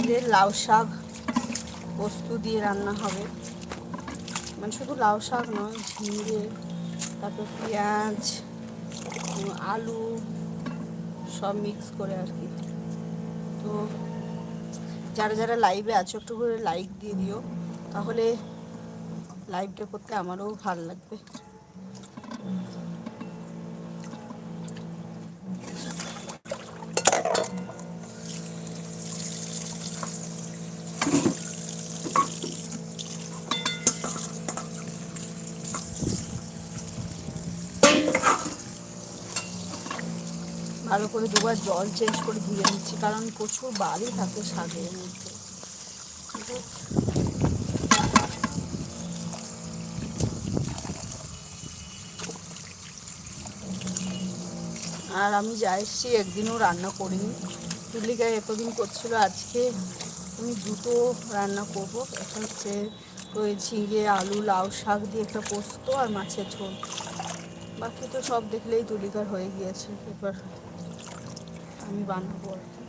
আজকে লাউ শাক পোস্ত দিয়ে রান্না হবে, মানে শুধু লাউ শাক নয়, ঝিঙে, তারপর পেঁয়াজ, আলু সব মিক্স করে আর কি। তো যারা যারা লাইভে আছো একটু করে লাইক দিয়ে দিও, তাহলে লাইভটা করতে আমারও ভালো লাগবে। ভালো করে দুবার জল চেঞ্জ করে ধুয়ে নিচ্ছি, কারণ প্রচুর বালি থাকে শাকের মধ্যে। আর আমি যা এসেছি একদিনও রান্না করিনি, তুলিকায় এতদিন করছিল, আজকে আমি দুটো রান্না করব। একটা হচ্ছে ওই ঝিঙে আলু লাউ শাক দিয়ে একটা পোস্ত, আর মাছের ঝোল। বাকি তো সব দেখলেই তুলিকার হয়ে গিয়েছে, এবার আমি বানাবো আর কি।